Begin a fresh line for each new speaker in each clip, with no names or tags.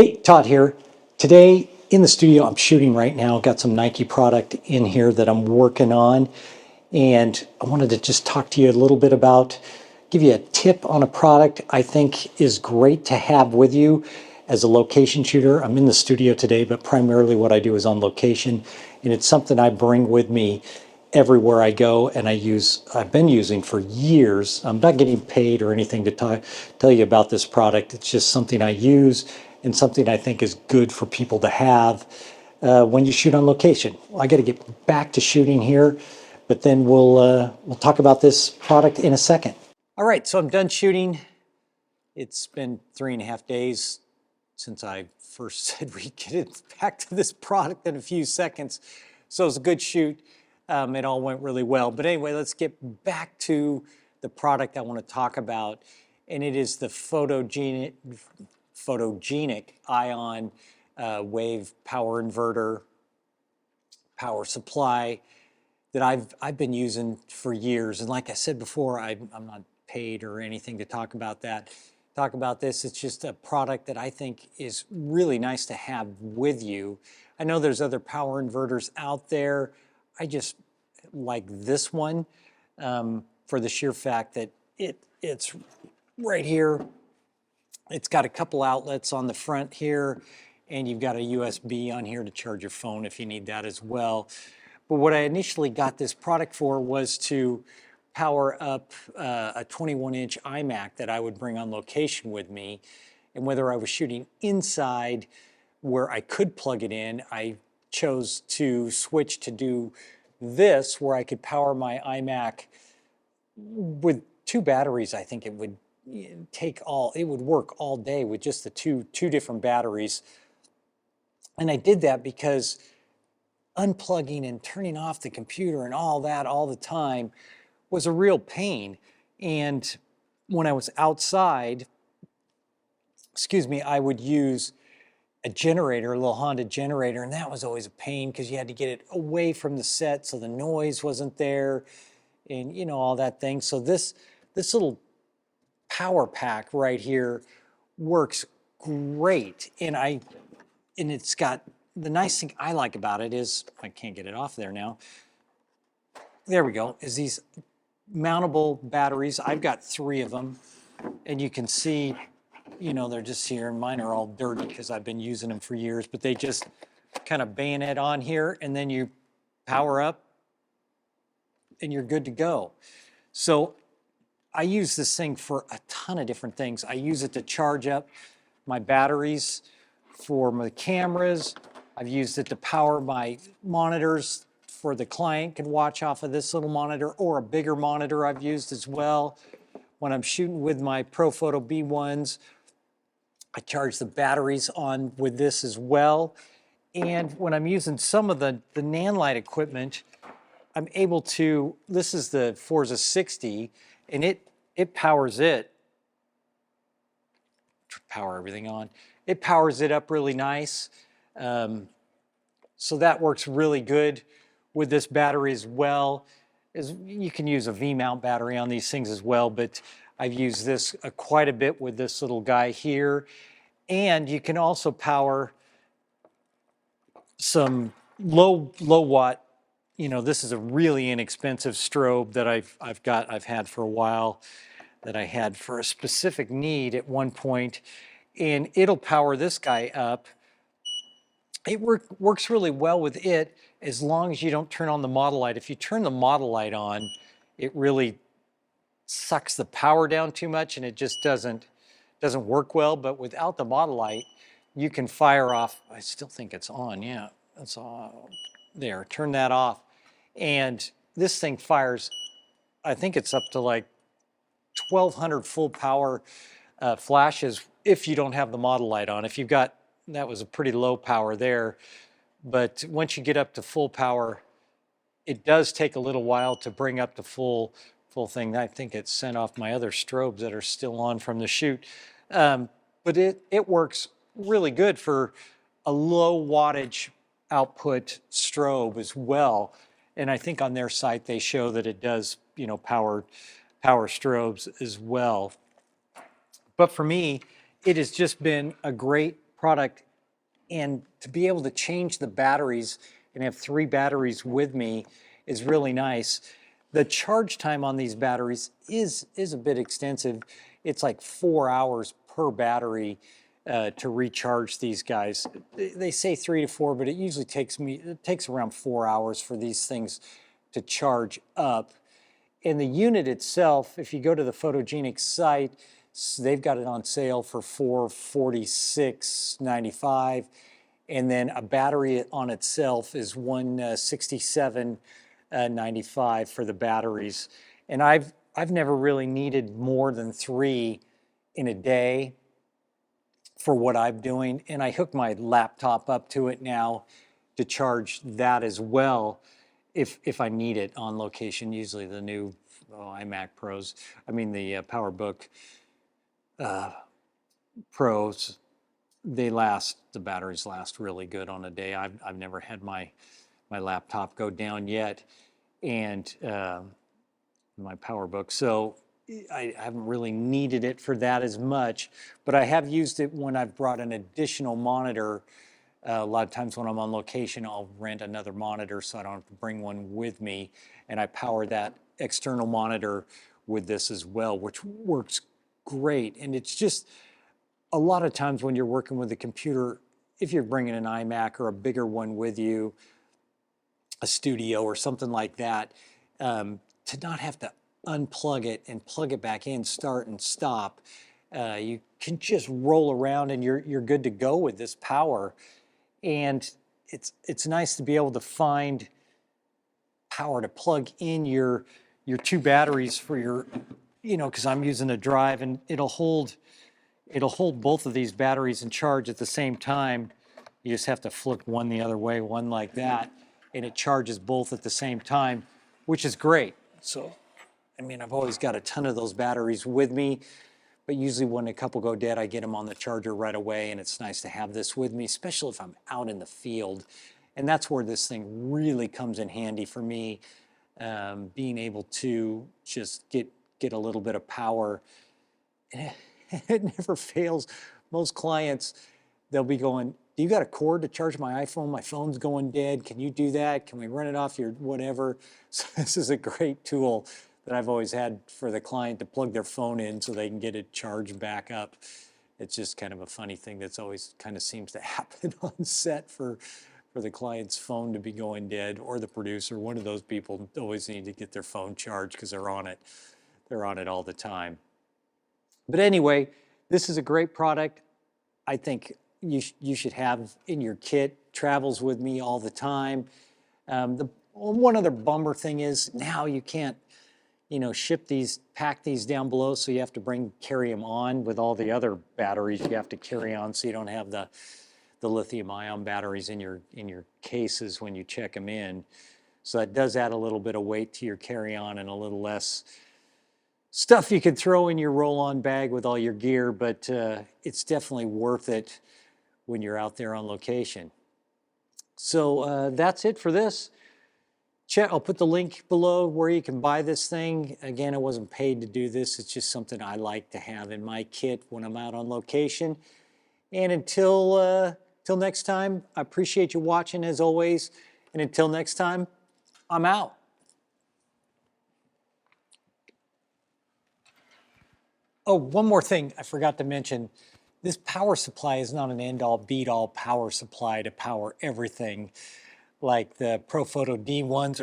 Hey, Todd here. Today in the studio, I'm shooting right now. Got some Nike product in here that I'm working on. And I wanted to just talk to you a little bit about, give you a tip on a product I think is great to have with you as a location shooter. I'm in the studio today, but primarily what I do is on location. And it's something I bring with me everywhere I go, and I've been using for years. I'm not getting paid or anything to tell you about this product. It's just something I use and something I think is good for people to have when you shoot on location. Well, I got to get back to shooting here, but then we'll talk about this product in a second. All right, so I'm done shooting. It's been 3.5 days since I first said we'd get it back to this product in a few seconds. So it was a good shoot. It all went really well. But anyway, let's get back to the product I want to talk about. And it is the Photogenic ion wave power inverter, power supply that I've been using for years. And like I said before, I'm not paid or anything to talk about this. It's just a product that I think is really nice to have with you. I know there's other power inverters out there. I just like this one for the sheer fact that it's right here. It's got a couple outlets on the front here, and you've got a USB on here to charge your phone if you need that as well. But what I initially got this product for was to power up a 21-inch iMac that I would bring on location with me. And whether I was shooting inside where I could plug it in, I chose to switch to do this where I could power my iMac with 2 batteries. I think it would work all day with just the two different batteries. And I did that because unplugging and turning off the computer and all that all the time was a real pain. And when I was outside, I would use a generator, a little Honda generator, and that was always a pain because you had to get it away from the set so the noise wasn't there and all that thing. So this little power pack right here works great. And it's got, the nice thing I like about it is, I can't get it off there now. There we go, is these mountable batteries. I've got 3 of them, and you can see, they're just here, and mine are all dirty because I've been using them for years, but they just kind of bayonet on here, and then you power up, and you're good to go. So I use this thing for a ton of different things. I use it to charge up my batteries for my cameras. I've used it to power my monitors for the client can watch off of this little monitor, or a bigger monitor I've used as well. When I'm shooting with my ProPhoto B1s, I charge the batteries on with this as well. And when I'm using some of the Nanlite equipment, I'm able to, this is the Forza 60, and it powers it. Power everything on. It powers it up really nice. So that works really good with this battery as well. You can use a V-mount battery on these things as well, but I've used this quite a bit with this little guy here. And you can also power some low watt. This is a really inexpensive strobe that I've had for a while, that I had for a specific need at one point, and it'll power this guy up. It works really well with it as long as you don't turn on the model light. If you turn the model light on, it really sucks the power down too much, and it just doesn't work well. But without the model light, you can fire off. I still think it's on. Yeah, that's on. There, turn that off, and this thing fires. I think it's up to like 1,200 full power flashes if you don't have the model light on. If you've got, that was a pretty low power there, but once you get up to full power, it does take a little while to bring up the full thing. I think it sent off my other strobes that are still on from the shoot, but it works really good for a low wattage output strobe as well. And I think on their site they show that it does power strobes as well. But for me, it has just been a great product, and to be able to change the batteries and have 3 batteries with me is really nice. The charge time on these batteries is a bit extensive. It's like 4 hours per battery to recharge these guys. They say 3 to 4, but it usually takes around 4 hours for these things to charge up. And the unit itself, if you go to the Photogenic site, they've got it on sale for $446.95. And then a battery on itself is $167.95 for the batteries. And I've never really needed more than 3 in a day for what I'm doing. And I hook my laptop up to it now to charge that as well if I need it on location. Usually the new iMac Pros, the PowerBook Pros, the batteries last really good on a day. I've never had my laptop go down yet, and my PowerBook. So I haven't really needed it for that as much, but I have used it when I've brought an additional monitor. A lot of times when I'm on location, I'll rent another monitor so I don't have to bring one with me, and I power that external monitor with this as well, which works great. And it's just a lot of times when you're working with a computer, if you're bringing an iMac or a bigger one with you, a studio or something like that, to not have to unplug it and plug it back in, start and stop, you can just roll around and you're good to go with this power. And it's nice to be able to find power to plug in your 2 batteries for your, because I'm using a drive, and it'll hold both of these batteries in charge at the same time. You just have to flip one the other way, one like that, and it charges both at the same time, which is great. So, I've always got a ton of those batteries with me, but usually when a couple go dead, I get them on the charger right away, and it's nice to have this with me, especially if I'm out in the field. And that's where this thing really comes in handy for me, being able to just get a little bit of power. It never fails. Most clients, they'll be going, "Do you got a cord to charge my iPhone? My phone's going dead. Can you do that? Can we run it off your whatever?" So this is a great tool that I've always had for the client to plug their phone in so they can get it charged back up. It's just kind of a funny thing that's always kind of seems to happen on set for the client's phone to be going dead, or the producer. One of those people always need to get their phone charged because they're on it. They're on it all the time. But anyway, this is a great product. I think you should have in your kit. Travels with me all the time. The one other bummer thing is now you can't, pack these down below, so you have to carry them on with all the other batteries you have to carry on, so you don't have the lithium-ion batteries in your cases when you check them in. So that does add a little bit of weight to your carry-on and a little less stuff you could throw in your roll-on bag with all your gear, but it's definitely worth it when you're out there on location. So that's it for this. I'll put the link below where you can buy this thing. Again, I wasn't paid to do this. It's just something I like to have in my kit when I'm out on location. And until next time, I appreciate you watching as always. And until next time, I'm out. Oh, one more thing I forgot to mention. This power supply is not an end-all, beat-all power supply to power everything like the ProPhoto D1s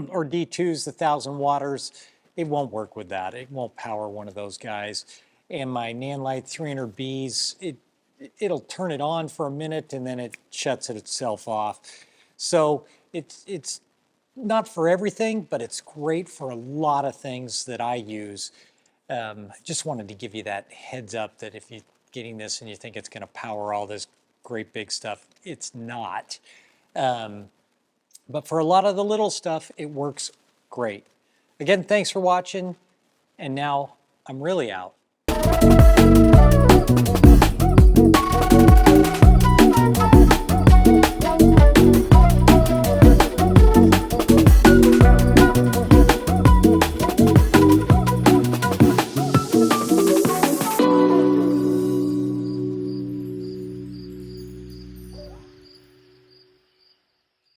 or D2s, the 1000 watters. It won't work with that. It won't power one of those guys. And my Nanlite 300Bs, it'll turn it on for a minute and then it shuts itself off. So it's not for everything, but it's great for a lot of things that I use. Just wanted to give you that heads up that if you're getting this and you think it's going to power all this great big stuff, it's not. But for a lot of the little stuff, it works great. Again, thanks for watching, and now I'm really out.